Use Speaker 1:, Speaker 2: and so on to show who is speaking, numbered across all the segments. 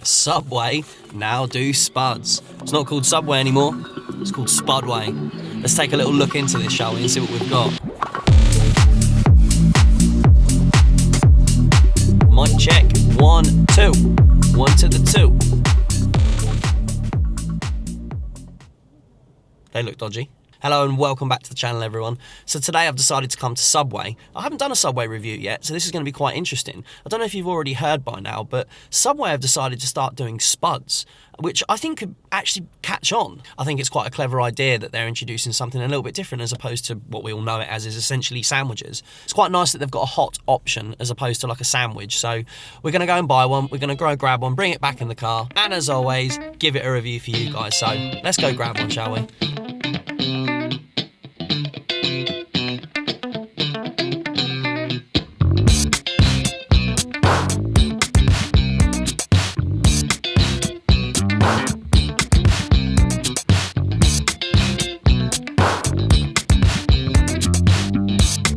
Speaker 1: Subway now do spuds. It's not called Subway anymore, it's called Spudway. Let's take a little look into this, shall we, and see what we've got. Mic check, 1, 2. 1 to the 2. They look dodgy. Hello and welcome back to the channel, everyone. So today I've decided to come to Subway. I haven't done a Subway review yet, so this is going to be quite interesting. I don't know if you've already heard by now, but Subway have decided to start doing spuds, which I think could actually catch on. I think it's quite a clever idea that they're introducing something a little bit different as opposed to what we all know it as is essentially sandwiches. It's quite nice that they've got a hot option as opposed to like a sandwich. So we're going to go and buy one, we're going to go grab one, bring it back in the car, and as always, give it a review for you guys. So let's go grab one, shall we?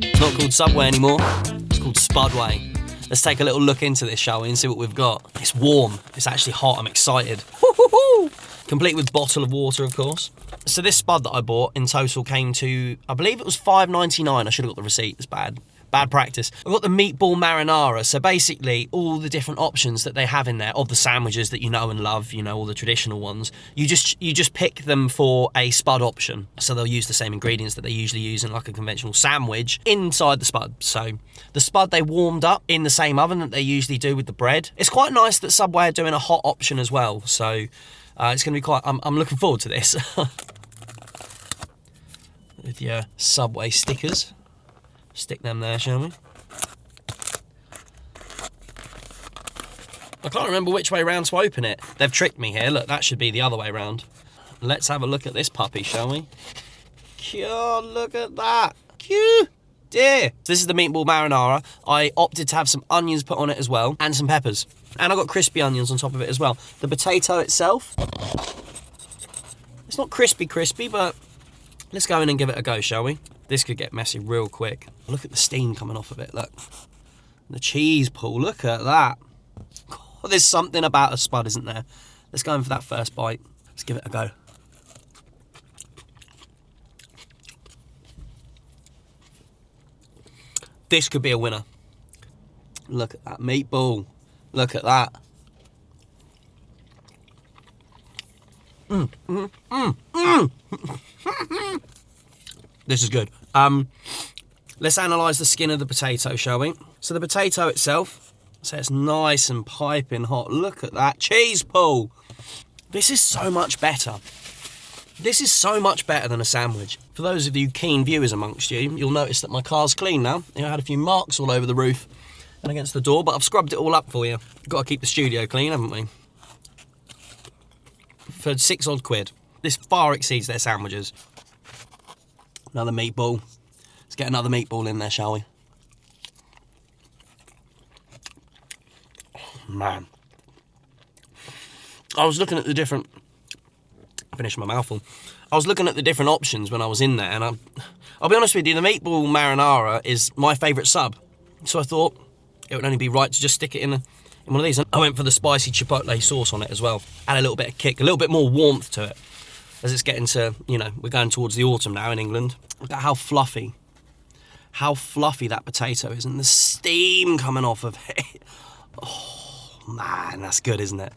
Speaker 1: It's not called Subway anymore, it's called Spudway. Let's take a little look into this, shall we, and see what we've got. It's warm, it's actually hot, I'm excited. Woo-hoo-hoo! Complete with bottle of water, of course. So this spud that I bought in total came to, I believe it was $5.99. I should have got the receipt, it's bad practice. I've got the meatball marinara, so basically all the different options that they have in there of the sandwiches that you know and love, you know, all the traditional ones, you just pick them for a spud option. So they'll use the same ingredients that they usually use in like a conventional sandwich inside the spud. So the spud they warmed up in the same oven that they usually do with the bread. It's quite nice that Subway are doing a hot option as well, so it's going to be quite, I'm looking forward to this. With your Subway stickers. Stick them there, shall we? I can't remember which way round to open it. They've tricked me here. Look, that should be the other way round. Let's have a look at this puppy, shall we? Oh, look at that. Cute. Dear. So this is the meatball marinara. I opted to have some onions put on it as well, and some peppers. And I got crispy onions on top of it as well. The potato itself, it's not crispy, but let's go in and give it a go, shall we? This could get messy real quick. Look at the steam coming off of it, look. The cheese pool, look at that. Oh, there's something about a spud, isn't there? Let's go in for that first bite. Let's give it a go. This could be a winner. Look at that meatball. Look at that. This is good. Let's analyse the skin of the potato, shall we? So the potato itself, so it's nice and piping hot. Look at that cheese pool. This is so much better. This is so much better than a sandwich. For those of you keen viewers amongst you, you'll notice that my car's clean now. I had a few marks all over the roof and against the door, but I've scrubbed it all up for you. Got to keep the studio clean, haven't we? For 6 odd quid. This far exceeds their sandwiches. Another meatball. Let's get another meatball in there, shall we? Oh, man. I was looking at the different... I finished my mouthful. I was looking at the different options when I was in there, and I'll be honest with you, the meatball marinara is my favourite sub. So I thought it would only be right to just stick it in one of these. And I went for the spicy chipotle sauce on it as well. Add a little bit of kick, a little bit more warmth to it. As it's getting to, you know, we're going towards the autumn now in England. Look at how fluffy that potato is, and the steam coming off of it. Oh, man, that's good, isn't it?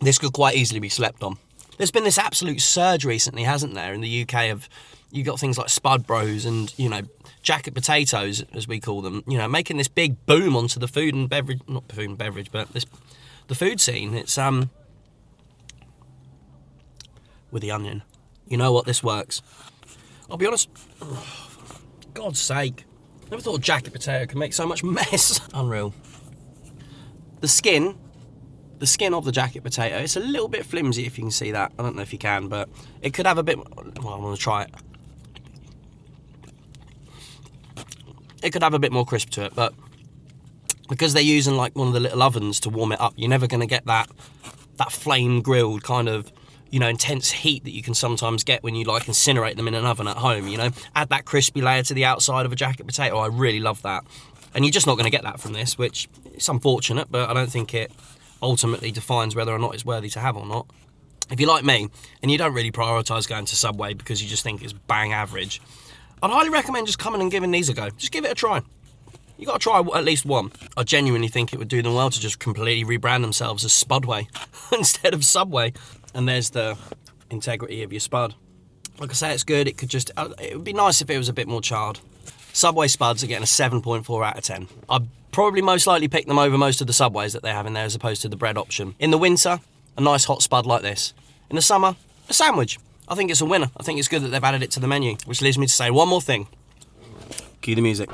Speaker 1: This could quite easily be slept on. There's been this absolute surge recently, hasn't there, in the UK of, you got things like Spud Bros and, you know, jacket potatoes, as we call them, you know, making this big boom onto the food and beverage, not food and beverage, but the food scene. It's, with the onion. You know what, this works. I'll be honest, oh, God's sake. Never thought a jacket potato could make so much mess. Unreal. The skin of the jacket potato, it's a little bit flimsy if you can see that. I don't know if you can, but it could have a bit, well, I'm gonna try it. It could have a bit more crisp to it, but because they're using like one of the little ovens to warm it up, you're never gonna get that flame grilled kind of, you know, intense heat that you can sometimes get when you like incinerate them in an oven at home, you know. Add that crispy layer to the outside of a jacket potato. I really love that. And you're just not going to get that from this, which is unfortunate, but I don't think it ultimately defines whether or not it's worthy to have or not. If you're like me, and you don't really prioritise going to Subway because you just think it's bang average, I'd highly recommend just coming and giving these a go. Just give it a try. You got to try at least one. I genuinely think it would do them well to just completely rebrand themselves as Spudway instead of Subway. And there's the integrity of your spud. Like I say, it's good. It would be nice if it was a bit more charred. Subway spuds are getting a 7.4 out of 10. I'd probably most likely pick them over most of the Subways that they have in there as opposed to the bread option. In the winter, a nice hot spud like this. In the summer, a sandwich. I think it's a winner. I think it's good that they've added it to the menu, which leads me to say one more thing. Cue the music.